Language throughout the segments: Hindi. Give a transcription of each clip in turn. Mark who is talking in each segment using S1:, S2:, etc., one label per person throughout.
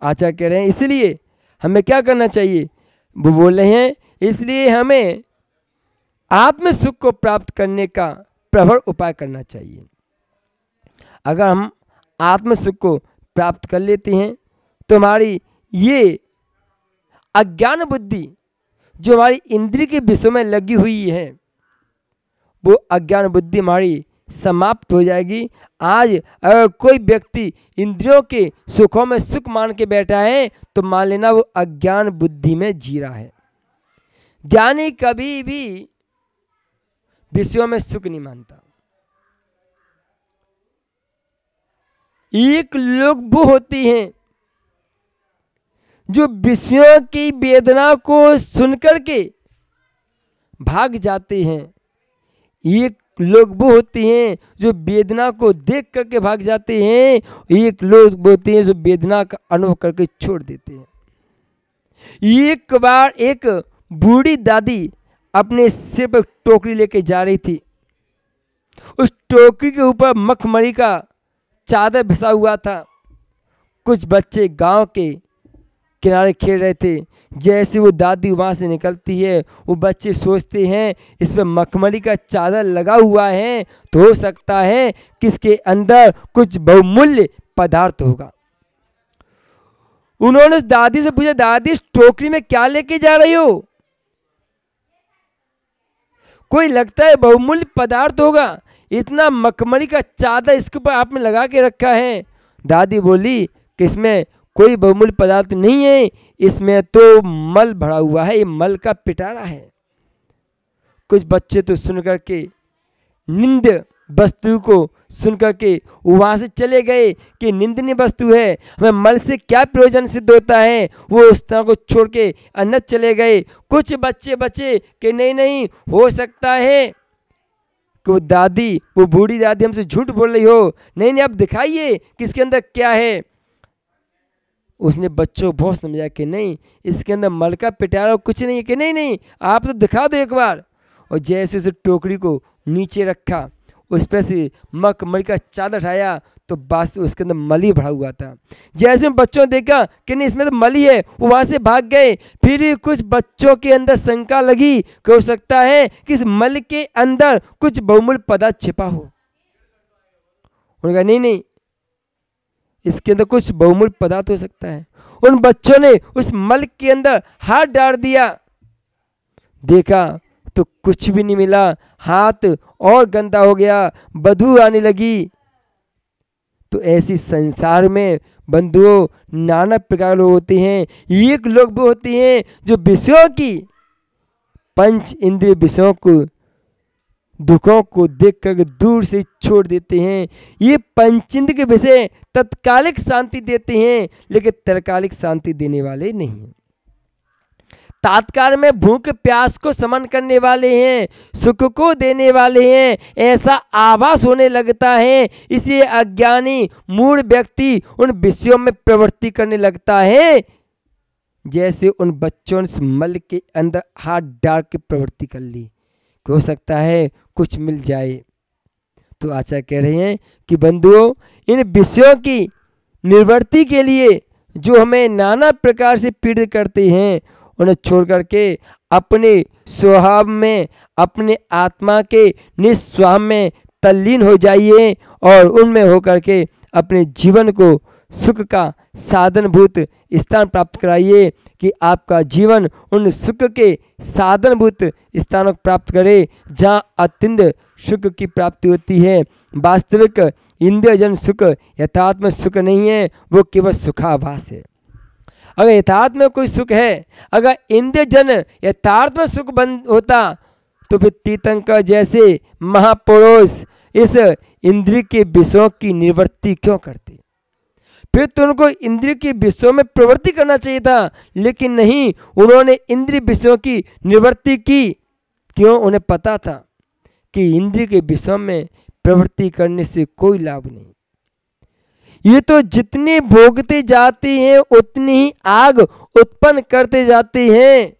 S1: आचार्य कह रहे हैं इसलिए हमें क्या करना चाहिए, वो बोल रहे हैं इसलिए हमें आत्म सुख को प्राप्त करने का प्रबल उपाय करना चाहिए। अगर हम आत्म सुख को प्राप्त कर लेते हैं तो हमारी ये अज्ञान बुद्धि जो हमारी इंद्रिय के विषयों में लगी हुई है वो अज्ञान बुद्धि हमारी समाप्त हो जाएगी। आज अगर कोई व्यक्ति इंद्रियों के सुखों में सुख मान के बैठा है तो मान लेना वो अज्ञान बुद्धि में जी रहा है। ज्ञानी कभी भी विषयों में सुख नहीं मानता। एक लोग वो होते हैं जो विषयों की वेदना को सुनकर के भाग जाते हैं, एक लोग वो होते हैं जो वेदना को देख करके भाग जाते हैं, एक लोग वो होते हैं जो वेदना का अनुभव करके छोड़ देते हैं। एक बार एक बूढ़ी दादी अपने सिर पर टोकरी लेके जा रही थी। उस टोकरी के ऊपर मखमली का चादर बिछा हुआ था। कुछ बच्चे गांव के किनारे खेल रहे थे। जैसे वो दादी वहाँ से निकलती है वो बच्चे सोचते हैं इस पर मखमली का चादर लगा हुआ है तो हो सकता है कि इसके अंदर कुछ बहुमूल्य पदार्थ होगा। उन्होंने उस दादी से पूछा, दादी इस टोकरी में क्या लेके जा रही हो? कोई लगता है बहुमूल्य पदार्थ होगा, इतना मखमली का चादर इसके ऊपर आपने लगा के रखा है। दादी बोली कि इसमें कोई बहुमूल्य पदार्थ नहीं है, इसमें तो मल भरा हुआ है, ये मल का पिटारा है। कुछ बच्चे तो सुन करके निंद वस्तु को सुन करके वहाँ से चले गए कि निंदनीय वस्तु है, हमें मल से क्या प्रयोजन सिद्ध होता है, वो उस तरह को छोड़ के अन्यत्र चले गए। कुछ बच्चे बचे कि नहीं नहीं हो सकता है कि वो दादी, वो बूढ़ी दादी हमसे झूठ बोल रही हो, नहीं नहीं आप दिखाइए कि इसके अंदर क्या है। उसने बच्चों को बहुत समझाया कि नहीं इसके अंदर मल का पिटारा कुछ नहीं है, कि नहीं नहीं आप तो दिखा दो एक बार। और जैसे उसे टोकरी को नीचे रखा, उस पर से मखमली का चादर उठाया तो वास्तव उसके अंदर मली भरा हुआ था। जैसे बच्चों ने देखा कि नहीं इसमें तो मली है, वो वहाँ से भाग गए। फिर कुछ बच्चों के अंदर शंका लगी कि हो सकता है कि इस मल के अंदर कुछ बहुमूल्य पदार्थ छिपा हो। उन्होंने कहा नहीं नहीं इसके अंदर कुछ बहुमूल्य पदार्थ हो सकता है। उन बच्चों ने उस मल के अंदर हाथ डाल दिया, देखा तो कुछ भी नहीं मिला, हाथ और गंदा हो गया, बदबू आने लगी। तो ऐसी संसार में बंधुओं नाना प्रकार लोग होते हैं। एक लोग वो होते हैं जो विषयों की पंच इंद्रिय विषयों को दुखों को देख कर दूर से छोड़ देते हैं। ये पंचेंद्र के विषय तत्कालिक शांति देते हैं लेकिन तरकालिक शांति देने वाले नहीं हैं। तात्काल में भूख प्यास को शमन करने वाले हैं, सुख को देने वाले हैं, ऐसा आभास होने लगता है। इसलिए अज्ञानी मूढ़ व्यक्ति उन विषयों में प्रवृत्ति करने लगता है जैसे उन बच्चों ने मल के अंदर हाथ डाल के प्रवृत्ति कर ली, हो सकता है कुछ मिल जाए। तो आचार्य कह रहे हैं कि बंधुओं इन विषयों की निवृत्ति के लिए जो हमें नाना प्रकार से पीड़ित करते हैं उन्हें छोड़ करके अपने स्वभाव में, अपने आत्मा के निस्वाम में तल्लीन हो जाइए और उनमें होकर के अपने जीवन को सुख का साधनभूत स्थान प्राप्त कराइए कि आपका जीवन उन सुख के साधनभूत स्थानों को प्राप्त करे जहाँ अत्यंत सुख की प्राप्ति होती है। वास्तविक इंद्रियजन सुख यथार्थ में सुख नहीं है, वो केवल सुखाभास है। अगर यथार्थ में कोई सुख है, अगर इंद्रियजन यथार्थ में सुख बन होता तो फिर तीर्थंकर जैसे महापुरुष इस इंद्रिय के विषयों की निवृत्ति क्यों करते? फिर तो उनको इंद्रिय के विषयों में प्रवृत्ति करना चाहिए था, लेकिन नहीं, उन्होंने इंद्रिय विषयों की निवृत्ति की। क्यों? उन्हें पता था कि इंद्रिय के विषयों में प्रवृत्ति करने से कोई लाभ नहीं। ये तो जितने भोगते जाते हैं उतनी ही आग उत्पन्न करते जाते हैं।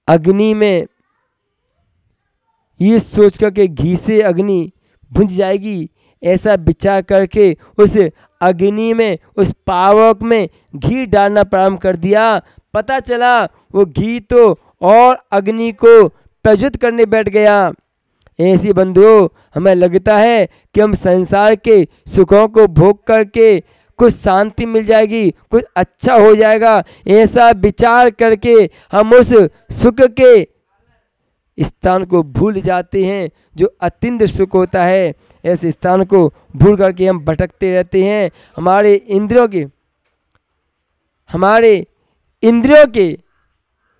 S1: अग्नि में ये सोचकर के घी से अग्नि बुझ जाएगी, ऐसा विचार करके उस अग्नि में, उस पावक में घी डालना प्रारंभ कर दिया। पता चला वो घी तो और अग्नि को प्रज्वलित करने बैठ गया। ऐसी बंधुओं, हमें लगता है कि हम संसार के सुखों को भोग करके कुछ शांति मिल जाएगी, कुछ अच्छा हो जाएगा, ऐसा विचार करके हम उस सुख के स्थान को भूल जाते हैं जो अत्यंत सुख होता है। ऐसे स्थान को भूल करके हम भटकते रहते हैं। हमारे इंद्रियों के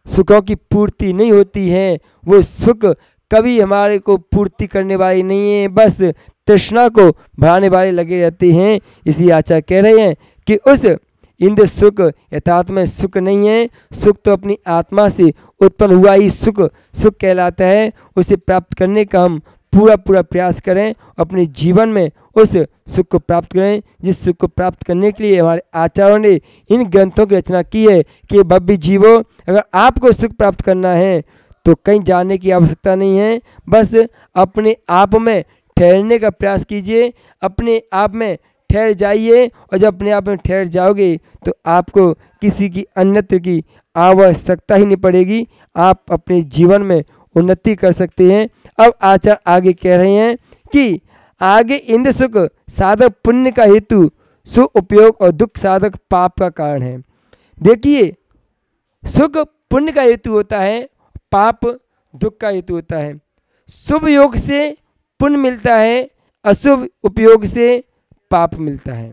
S1: सुखों की पूर्ति नहीं होती है। वो सुख कभी हमारे को पूर्ति करने वाली नहीं है, बस तृष्णा को बढ़ाने वाले लगे रहते हैं। इसी आचार्य कह रहे हैं कि उस इंद्र सुख यथार्थ में सुख नहीं है। सुख तो अपनी आत्मा से उत्पन्न हुआ ही सुख कहलाता है। उसे प्राप्त करने का हम पूरा प्रयास करें, अपने जीवन में उस सुख को प्राप्त करें, जिस सुख को प्राप्त करने के लिए हमारे आचार्यों ने इन ग्रंथों की रचना की है कि भव्य जीवो, अगर आपको सुख प्राप्त करना है तो कहीं जाने की आवश्यकता नहीं है, बस अपने आप में ठहरने का प्रयास कीजिए, अपने आप में ठहर जाइए। और जब अपने आप में ठहर जाओगे तो आपको किसी की अन्यत्र की आवश्यकता ही नहीं पड़ेगी, आप अपने जीवन में उन्नति कर सकते हैं। अब आचार्य आगे कह रहे हैं कि आगे इंद्र सुख साधक पुण्य का हेतु, सुउपयोग और दुख साधक पाप का कारण है। देखिए, सुख पुण्य का हेतु होता है, पाप दुख का हेतु होता है। शुभ योग से पुण्य मिलता है, अशुभ उपयोग से पाप मिलता है।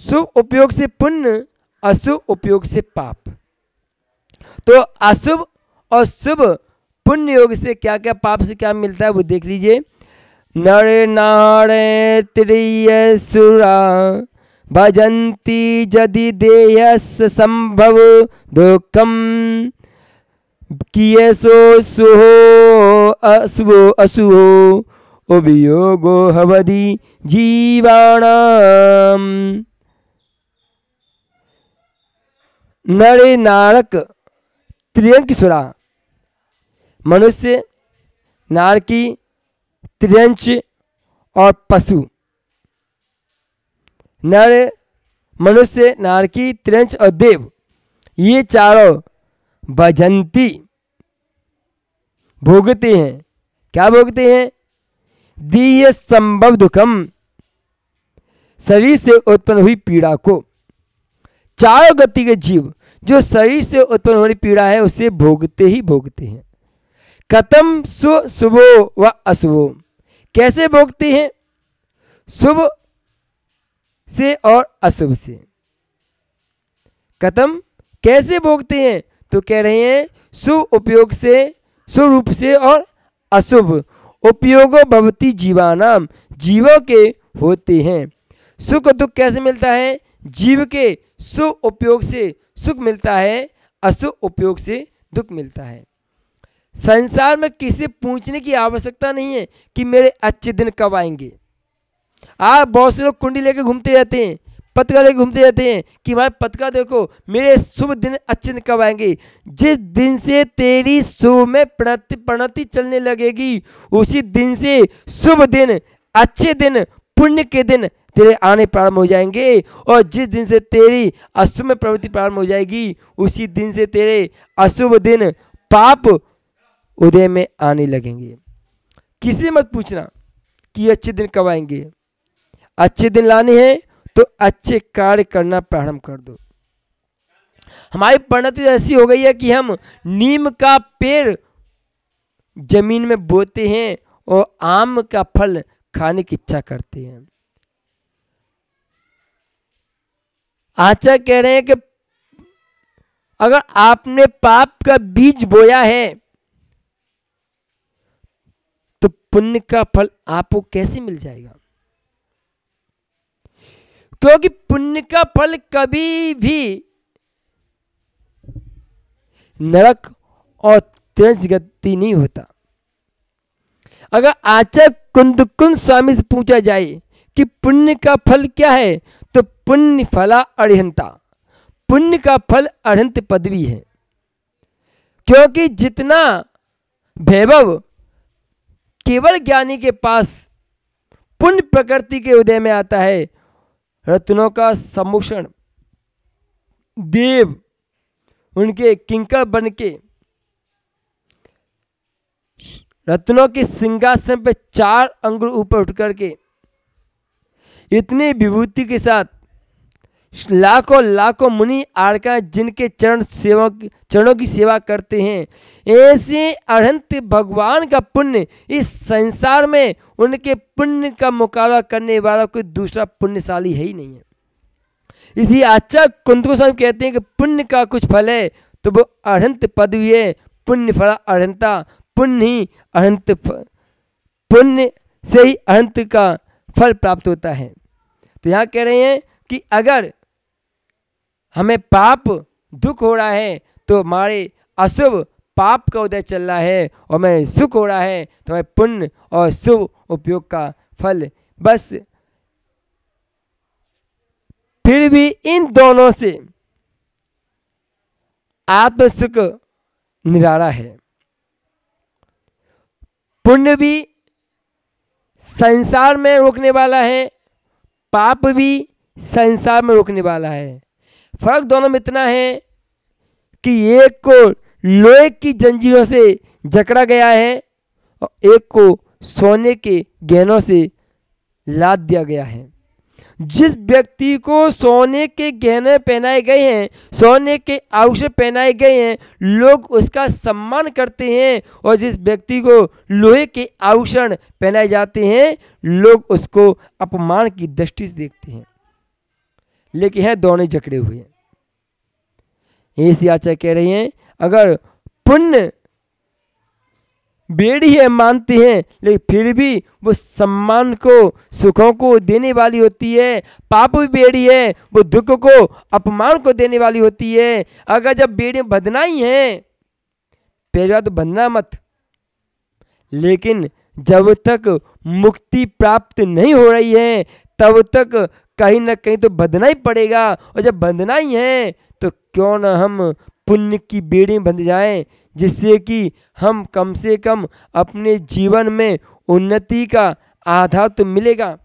S1: शुभ उपयोग से पुण्य, अशुभ उपयोग से पाप। तो अशुभ और शुभ पुण्य योग से क्या क्या, पाप से क्या मिलता है वो देख लीजिए। नर नारे त्रिय सुरा भजन्ति यदि देयस संभव दुखम कियसो सुहो अशुभो अशुभो अभियोगो हवदि जीवाणाम। नरे नारक त्रियंक सुरा, मनुष्य, नारकी, त्रियंच और पशु। नर, मनुष्य, नारकी, त्रियंच और देव, ये चारों भजंती भोगते हैं। क्या भोगते हैं? दीय संभव दुखम, शरीर से उत्पन्न हुई पीड़ा को। चारों गति के जीव जो शरीर से उत्पन्न होने पीड़ा है उसे भोगते ही भोगते हैं। कथम शुभो व अशुभो, कैसे भोगते हैं? शुभ से और अशुभ से। कथम, कैसे भोगते हैं? तो कह रहे हैं शुभ उपयोग से, शुभ रूप से और अशुभ उपयोगो भवती जीवानाम, जीवों के होते हैं। सुख दुख कैसे मिलता है? जीव के शुभ उपयोग से सुख मिलता है, अशुभ उपयोग से दुख मिलता है। संसार में किसी पूछने की आवश्यकता नहीं है कि मेरे अच्छे दिन कब आएंगे। आप बहुत से लोग कुंडी लेके घूमते रहते हैं, पत्रिका लेके घूमते रहते हैं कि हमारे पत्रिका देखो, मेरे शुभ दिन अच्छे दिन कब आएंगे। जिस दिन से तेरी शुभ में प्रणति चलने लगेगी, उसी दिन से शुभ दिन, अच्छे दिन, पुण्य के दिन तेरे आने प्रारंभ हो जाएंगे। और जिस दिन से तेरी अशुभ में प्रवृत्ति प्रारंभ हो जाएगी, उसी दिन से तेरे अशुभ दिन, पाप उदय में आने लगेंगे। किसी मत पूछना कि अच्छे दिन कब आएंगे। अच्छे दिन लाने हैं तो अच्छे कार्य करना प्रारंभ कर दो। हमारी परिणति ऐसी हो गई है कि हम नीम का पेड़ जमीन में बोते हैं और आम का फल खाने की इच्छा करते हैं। आचार्य कह रहे हैं कि अगर आपने पाप का बीज बोया है तो पुण्य का फल आपको कैसे मिल जाएगा? क्योंकि पुण्य का फल कभी भी नरक और तेज गति नहीं होता। अगर आचार्य कुंद स्वामी से पूछा जाए कि पुण्य का फल क्या है, तो पुण्य फला अरिहंता, पुण्य का फल अरिहंत पदवी है। क्योंकि जितना वैभव केवल ज्ञानी के पास पुण्य प्रकृति के उदय में आता है। रत्नों का सम्मोषण, देव उनके किंकर बन के रत्नों के सिंहासन पे 4 अंगुल ऊपर उठ करके इतनी विभूति के साथ लाखों लाखों मुनि आरका जिनके चरणों की सेवा करते हैं, ऐसे अनंत भगवान का पुण्य इस संसार में उनके पुण्य का मुकाबला करने वाला कोई दूसरा पुण्यशाली है ही नहीं है। इसी आचार्य कुंत गोस्वामी कहते हैं कि पुण्य का कुछ फल है तो वो अनंत पदवी है। पुण्य फल अनंता, पुण्य ही अनंत, पुण्य से ही अनंत का फल प्राप्त होता है। तो यहाँ कह रहे हैं कि अगर हमें पाप दुख हो रहा है तो हमारे अशुभ पाप का उदय चल रहा है, और हमें सुख हो रहा है तो हमें पुण्य और शुभ उपयोग का फल। बस फिर भी इन दोनों से आत्म सुख निराला है। पुण्य भी संसार में रोकने वाला है, पाप भी संसार में रोकने वाला है। फर्क दोनों में इतना है कि एक को लोहे की जंजीरों से जकड़ा गया है और एक को सोने के गहनों से लाद दिया गया है। जिस व्यक्ति को सोने के गहने पहनाए गए हैं, सोने के आभूषण पहनाए गए हैं, लोग उसका सम्मान करते हैं, और जिस व्यक्ति को लोहे के आभूषण पहनाए जाते हैं लोग उसको अपमान की दृष्टि से देखते हैं। लेकिन है दोनों जकड़े हुए हैं। ऐसी आचार्य कह रही हैं अगर पुण्य बेड़ी है मानते हैं, लेकिन फिर भी वो सम्मान को सुखों को देने वाली होती है। पाप भी बेड़ी है, वो दुख को अपमान को देने वाली होती है। अगर जब बेड़ी बंधना ही है, पहली बात तो बंधना मत, लेकिन जब तक मुक्ति प्राप्त नहीं हो रही है तब तक कहीं ना कहीं तो बंधना ही पड़ेगा। और जब बंधना ही है तो क्यों ना हम पुण्य की बेड़ी बंध जाएं, जिससे कि हम कम से कम अपने जीवन में उन्नति का आधार तो मिलेगा।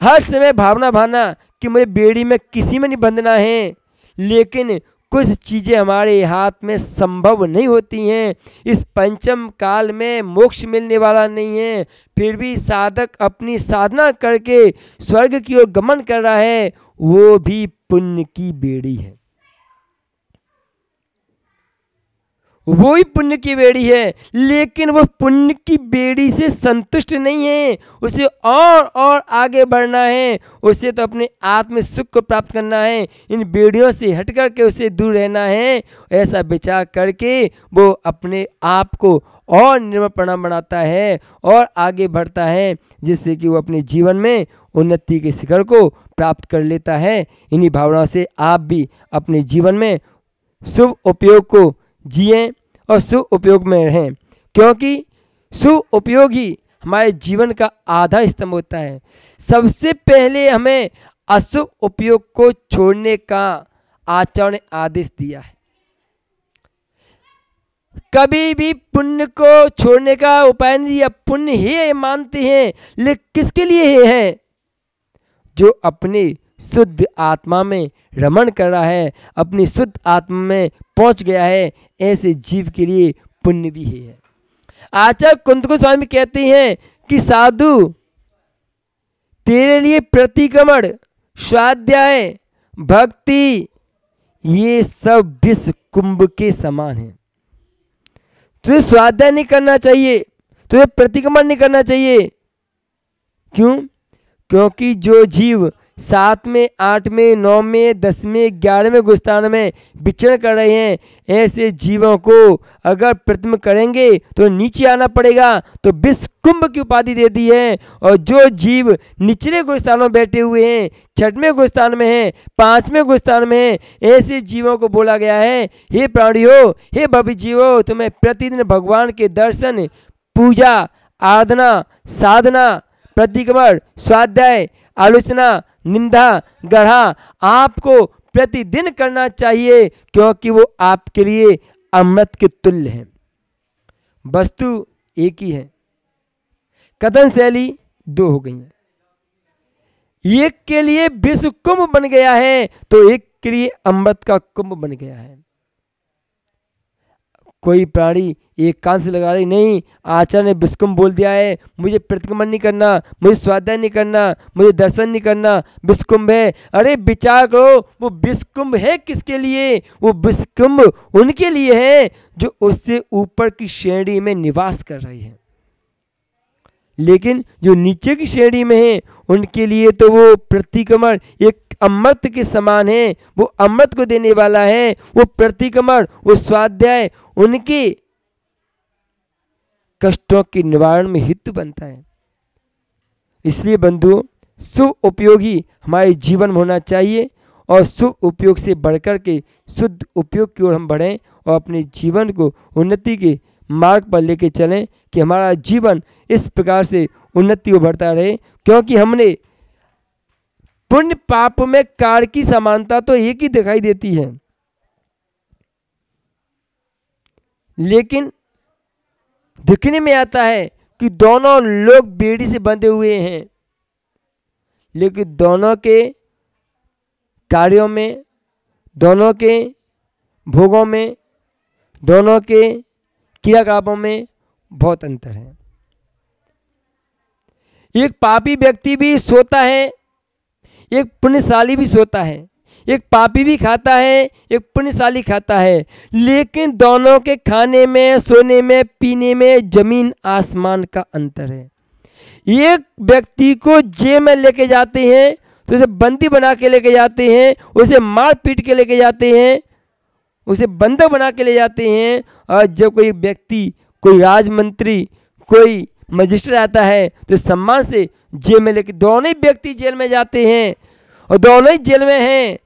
S1: हर समय भावना भाना कि मुझे बेड़ी में किसी में नहीं बंधना है, लेकिन कुछ चीज़ें हमारे हाथ में संभव नहीं होती हैं। इस पंचम काल में मोक्ष मिलने वाला नहीं है, फिर भी साधक अपनी साधना करके स्वर्ग की ओर गमन कर रहा है, वो भी पुण्य की बेड़ी है। वो ही पुण्य की बेड़ी है, लेकिन वो पुण्य की बेड़ी से संतुष्ट नहीं है, उसे और आगे बढ़ना है, उसे तो अपने आत्म सुख को प्राप्त करना है, इन बेड़ियों से हट करके उसे दूर रहना है। ऐसा विचार करके वो अपने आप को और निर्मल बनाता है और आगे बढ़ता है, जिससे कि वो अपने जीवन में उन्नति के शिखर को प्राप्त कर लेता है। इन्हीं भावनाओं से आप भी अपने जीवन में शुभ उपयोग को जिएं और शुभ उपयोग में रहें, क्योंकि शुभ उपयोग ही हमारे जीवन का आधार स्तंभ होता है। सबसे पहले हमें अशुभ उपयोग को छोड़ने का आचार्य ने आदेश दिया है। कभी भी पुण्य को छोड़ने का उपाय नहीं दिया। पुण्य ही मानते हैं, लेकिन किसके लिए है? जो अपने शुद्ध आत्मा में रमण कर रहा है, अपनी शुद्ध आत्मा में पहुंच गया है, ऐसे जीव के लिए पुण्य भी है। आचार्य कुंत गोस्वामी कहते हैं कि साधु तेरे लिए प्रतिक्रमण, स्वाध्याय, भक्ति ये सब विश्व कुंभ के समान है। तुझे स्वाध्याय नहीं करना चाहिए, तुझे प्रतिक्रमण नहीं करना चाहिए। क्यों? क्योंकि जो जीव 7वें, 8वें, 9वें, 10वें, 11वें गुस्थान में विचरण कर रहे हैं, ऐसे जीवों को अगर प्रतिक्रमण करेंगे तो नीचे आना पड़ेगा, तो विश्व कुंभ की उपाधि दे दी है। और जो जीव निचले गुस्थानों में बैठे हुए हैं, 6वें गुस्थान में हैं, 5वें गुस्थान में हैं, ऐसे जीवों को बोला गया है, हे प्राणियों, हे भव्य जीवो, तुम्हें प्रतिदिन भगवान के दर्शन, पूजा, आराधना, साधना, प्रतिक्रमण, स्वाध्याय, आलोचना, निंदा, गढ़ा आपको प्रतिदिन करना चाहिए, क्योंकि वो आपके लिए अमृत के तुल्य है। वस्तु एक ही है, कथन शैली दो हो गई हैं। एक के लिए विश्व कुंभ बन गया है तो एक के लिए अमृत का कुंभ बन गया है। कोई प्राणी एक कान से लगा रही नहीं, आचार्य ने विश्वकुंभ बोल दिया है, मुझे प्रतिक्रमण नहीं करना, मुझे स्वाध्याय नहीं करना, मुझे दर्शन नहीं करना, विश्वकुंभ है। अरे विचार करो, वो विश्वकुंभ है किसके लिए? वो विश्वकुंभ उनके लिए है जो उससे ऊपर की श्रेणी में निवास कर रही है। लेकिन जो नीचे की श्रेणी में है उनके लिए तो वो प्रतिक्रमण एक अमृत के समान है, वो अमृत को देने वाला है। वो प्रतिक्रमण, वो स्वाध्याय उनके कष्टों के निवारण में हेतु बनता है। इसलिए बंधुओं, शुभ उपयोगी हमारे जीवन में होना चाहिए और शुभ उपयोग से बढ़कर के शुद्ध उपयोग की ओर हम बढ़ें और अपने जीवन को उन्नति के मार्ग पर लेके चलें कि हमारा जीवन इस प्रकार से उन्नति को बढ़ता रहे। क्योंकि हमने पुण्य पाप में कार्य की समानता तो एक ही दिखाई देती है, लेकिन दिखने में आता है कि दोनों लोग बेड़ी से बंधे हुए हैं, लेकिन दोनों के कार्यों में, दोनों के भोगों में, दोनों के क्रियाकलापों में बहुत अंतर है। एक पापी व्यक्ति भी सोता है, एक पुण्यशाली भी सोता है। एक पापी भी खाता है, एक पुण्यशाली खाता है, लेकिन दोनों के खाने में, सोने में, पीने में जमीन आसमान का अंतर है। एक व्यक्ति को जेल में लेके जाते हैं तो उसे बंदी बना के लेके जाते हैं, उसे मार पीट के लेके जाते हैं, उसे बंधक बना के ले जाते हैं। और जब कोई व्यक्ति, कोई राजमंत्री, कोई मजिस्ट्रेट आता है तो सम्मान से जेल में लेके, दोनों ही व्यक्ति जेल में जाते हैं और दोनों ही जेल में हैं।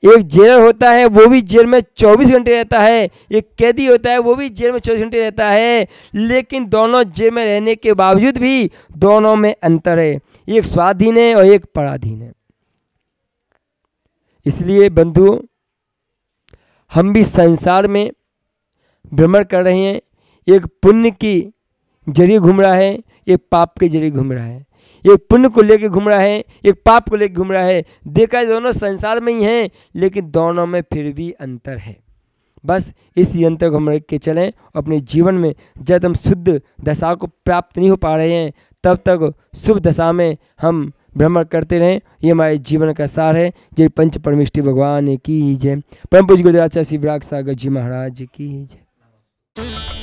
S1: एक जेलर होता है वो भी जेल में 24 घंटे रहता है, एक कैदी होता है वो भी जेल में 24 घंटे रहता है, लेकिन दोनों जेल में रहने के बावजूद भी दोनों में अंतर है, एक स्वाधीन है और एक पराधीन है। इसलिए बंधुओं, हम भी संसार में भ्रमण कर रहे हैं, एक पुण्य की जरिए घूम रहा है, एक पाप के जरिए घूम रहा है, एक पुण्य को लेकर घूम रहा है, एक पाप को लेकर घूम रहा है। देखा है दोनों संसार में ही हैं, लेकिन दोनों में फिर भी अंतर है। बस इसी अंतर को हम रख के चलें। अपने जीवन में जब हम शुद्ध दशा को प्राप्त नहीं हो पा रहे हैं तब तक शुभ दशा में हम भ्रमण करते रहें। ये हमारे जीवन का सार है। जय पंच परमेष्टि भगवान की जय। परम पूज्य गुरुदेव आचार्य श्री विराग सागर जी महाराज की जय।